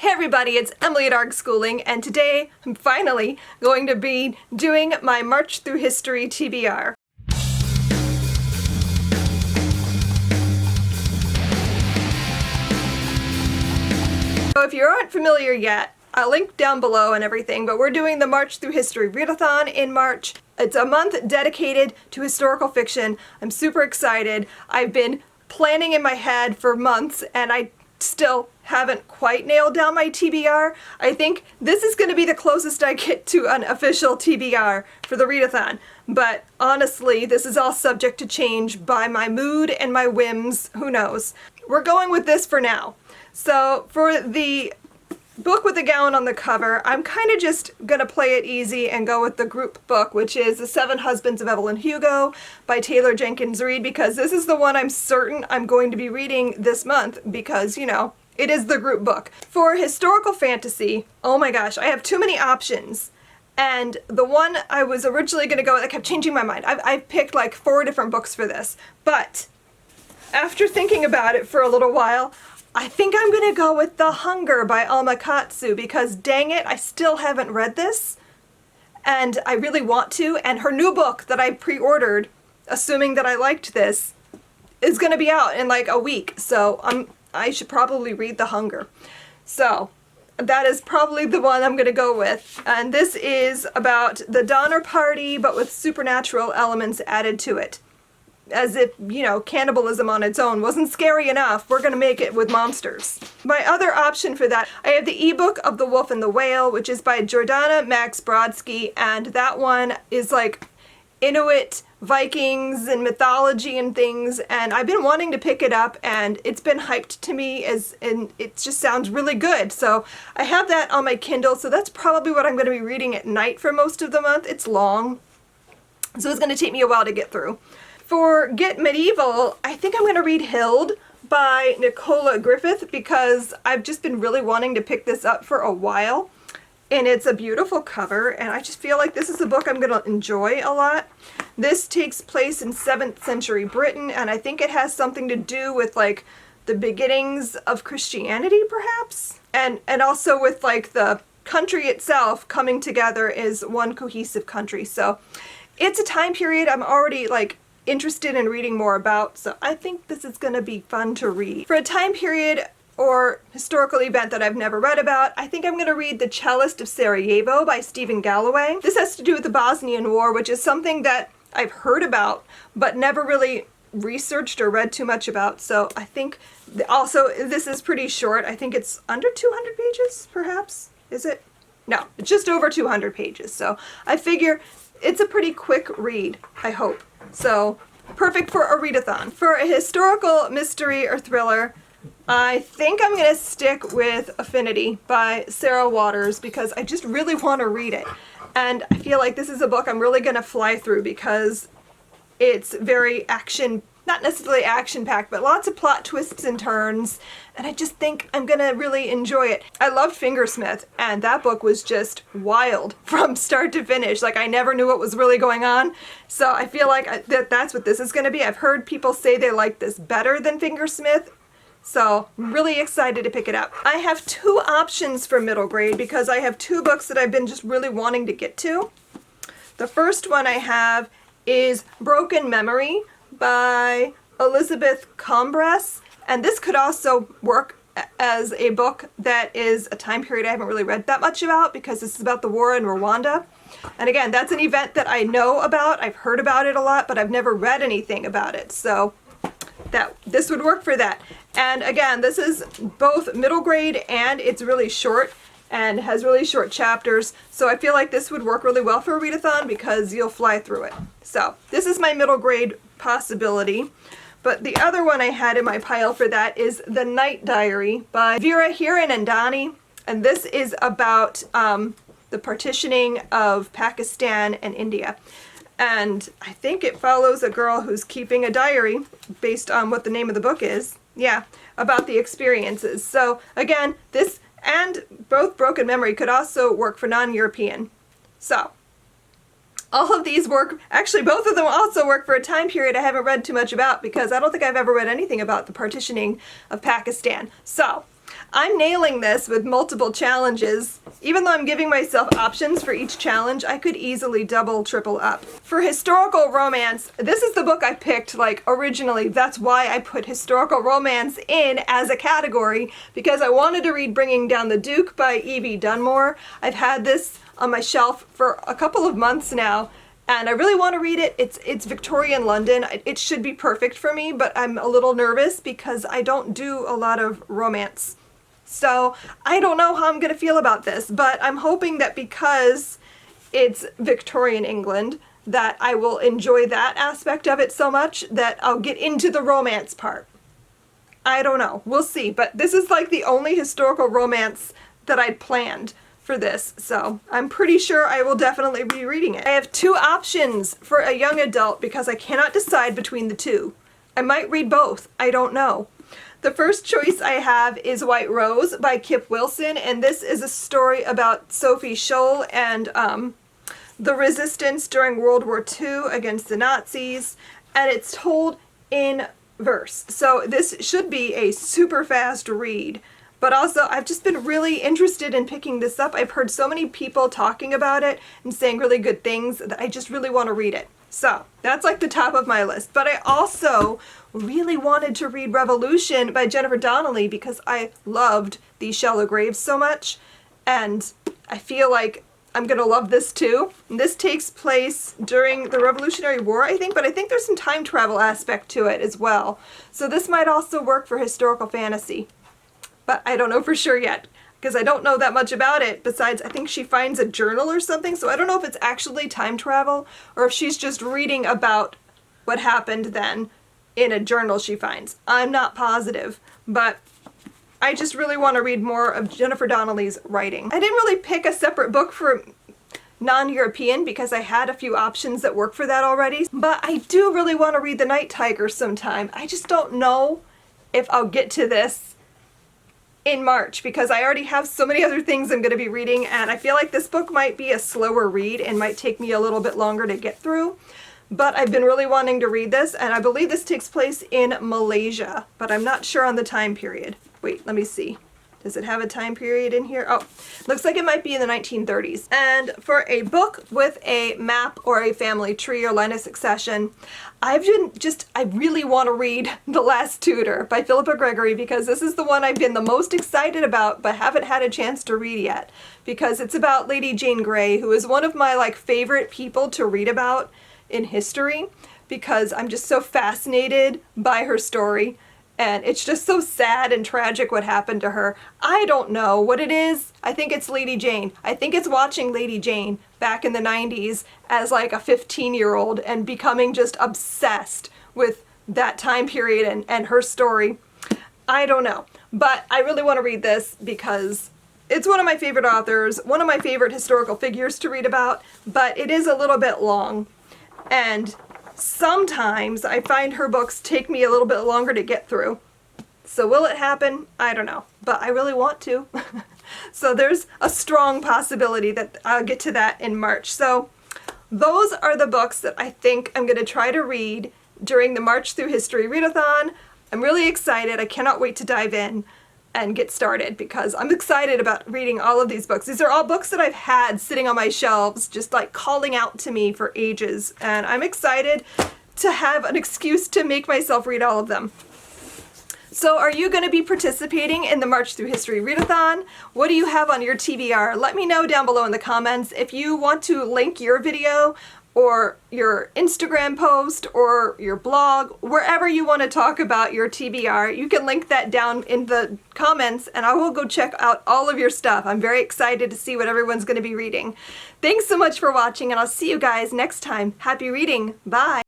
Hey everybody, it's Emily at ARG Schooling, and today I'm finally going to be doing my March Through History TBR. So if you aren't familiar yet, I'll link down below and everything, but we're doing the March Through History Readathon in March. It's a month dedicated to historical fiction. I'm super excited. I've been planning in my head for months, and I still haven't quite nailed down my TBR. I think this is going to be the closest I get to an official TBR for the readathon, but honestly, this is all subject to change by my mood and my whims. Who knows? We're going with this for now. So for the book with the gown on the cover, I'm kind of just gonna play it easy and go with the group book, which is The Seven Husbands of Evelyn Hugo by Taylor Jenkins Reid, because this is the one I'm certain I'm going to be reading this month because, you know, it is the group book. For historical fantasy, oh my gosh, I have too many options. And the one I was originally gonna go with, I kept changing my mind. I've picked like 4 different books for this, but after thinking about it for a little while, I think I'm gonna go with The Hunger by Alma Katsu because dang it, I still haven't read this and I really want to, and her new book that I pre-ordered, assuming that I liked this, is gonna be out in like a week, so I should probably read The Hunger. So that is probably the one I'm gonna go with, and this is about the Donner Party but with supernatural elements added to it. As if, you know, cannibalism on its own wasn't scary enough, we're gonna make it with monsters. My other option for that, I have the ebook of The Wolf and the Whale, which is by Jordana Max Brodsky, and that one is like Inuit Vikings and mythology and things, and I've been wanting to pick it up, and it's been hyped to me and it just sounds really good. So I have that on my Kindle, so that's probably what I'm gonna be reading at night for most of the month. It's long, so it's gonna take me a while to get through. For Get Medieval, I think I'm going to read Hild by Nicola Griffith because I've just been really wanting to pick this up for a while. And it's a beautiful cover, and I just feel like this is a book I'm going to enjoy a lot. This takes place in 7th century Britain, and I think it has something to do with like the beginnings of Christianity, perhaps? And also with like the country itself coming together as one cohesive country. So it's a time period I'm already like interested in reading more about, so I think this is going to be fun to read. For a time period or historical event that I've never read about, I think I'm going to read The Cellist of Sarajevo by Stephen Galloway. This has to do with the Bosnian War, which is something that I've heard about but never really researched or read too much about, so I think also this is pretty short. I think it's under 200 pages, perhaps? Is it? No, it's just over 200 pages, so I figure it's a pretty quick read, I hope. So, perfect for a readathon. For a historical mystery or thriller, I think I'm going to stick with Affinity by Sarah Waters because I just really want to read it. And I feel like this is a book I'm really going to fly through because it's very not necessarily action-packed, but lots of plot twists and turns, and I just think I'm gonna really enjoy it. I loved Fingersmith, and that book was just wild from start to finish. Like, I never knew what was really going on, so I feel like that's what this is gonna be. I've heard people say they like this better than Fingersmith, so I'm really excited to pick it up. I have 2 options for middle grade because I have 2 books that I've been just really wanting to get to. The first one I have is Broken Memory by Elizabeth Combres, and this could also work as a book that is a time period I haven't really read that much about because this is about the war in Rwanda. And again, that's an event that I know about, I've heard about it a lot, but I've never read anything about it, so this would work for that. And again, this is both middle grade and it's really short and has really short chapters, so I feel like this would work really well for a readathon because you'll fly through it. So this is my middle grade possibility, but the other one I had in my pile for that is The Night Diary by Vera Hiranandani, and this is about the partitioning of Pakistan and India. And I think it follows a girl who's keeping a diary based on what the name of the book is. Yeah, about the experiences. So again, this and both Broken Memory could also work for NonEuropean. So all of these work, actually both of them also work for a time period I haven't read too much about because I don't think I've ever read anything about the partitioning of Pakistan. So I'm nailing this with multiple challenges. Even though I'm giving myself options for each challenge, I could easily double, triple up. For historical romance, this is the book I picked, like, originally. That's why I put historical romance in as a category, because I wanted to read Bringing Down the Duke by Evie Dunmore. I've had this on my shelf for a couple of months now, and I really want to read it. It's Victorian London. It should be perfect for me, but I'm a little nervous because I don't do a lot of romance. So I don't know how I'm going to feel about this, but I'm hoping that because it's Victorian England, that I will enjoy that aspect of it so much that I'll get into the romance part. I don't know. We'll see. But this is like the only historical romance that I'd planned for this, so I'm pretty sure I will definitely be reading it. I have two options for a young adult because I cannot decide between the two. I might read both. I don't know. The first choice I have is White Rose by Kip Wilson, and this is a story about Sophie Scholl and the resistance during World War II against the Nazis, and it's told in verse. So this should be a super fast read, but also I've just been really interested in picking this up. I've heard so many people talking about it and saying really good things that I just really want to read it. So that's like the top of my list. But I also really wanted to read Revolution by Jennifer Donnelly because I loved These Shallow Graves so much, and I feel like I'm gonna love this too. And this takes place during the Revolutionary War, I think, but I think there's some time travel aspect to it as well. So this might also work for historical fantasy, but I don't know for sure yet because I don't know that much about it. Besides, I think she finds a journal or something, so I don't know if it's actually time travel or if she's just reading about what happened then in a journal she finds. I'm not positive, but I just really want to read more of Jennifer Donnelly's writing. I didn't really pick a separate book for Non-European because I had a few options that work for that already, but I do really want to read The Night Tiger sometime. I just don't know if I'll get to this in March because I already have so many other things I'm going to be reading, and I feel like this book might be a slower read and might take me a little bit longer to get through. But I've been really wanting to read this, and I believe this takes place in Malaysia, but I'm not sure on the time period. Wait, let me see. Does it have a time period in here? Oh, looks like it might be in the 1930s. And for a book with a map or a family tree or line of succession, I really want to read The Last Tutor by Philippa Gregory because this is the one I've been the most excited about but haven't had a chance to read yet, because it's about Lady Jane Grey, who is one of my favorite people to read about in history because I'm just so fascinated by her story. And it's just so sad and tragic what happened to her. I don't know what it is. I think it's Lady Jane. I think it's watching Lady Jane back in the 90s as like a 15-year-old and becoming just obsessed with that time period and her story. I don't know. But I really want to read this because it's one of my favorite authors, one of my favorite historical figures to read about, but it is a little bit long. And sometimes I find her books take me a little bit longer to get through. So will it happen? I don't know, but I really want to. So there's a strong possibility that I'll get to that in March. So those are the books that I think I'm going to try to read during the March Through History Readathon. I'm really excited. I cannot wait to dive in and get started because I'm excited about reading all of these books. These are all books that I've had sitting on my shelves, just like calling out to me for ages, and I'm excited to have an excuse to make myself read all of them. So are you going to be participating in the March Through History Readathon? What do you have on your TBR? Let me know down below in the comments. If you want to link your video or your Instagram post or your blog, wherever you want to talk about your TBR, you can link that down in the comments and I will go check out all of your stuff. I'm very excited to see what everyone's going to be reading. Thanks so much for watching, and I'll see you guys next time. Happy reading. Bye.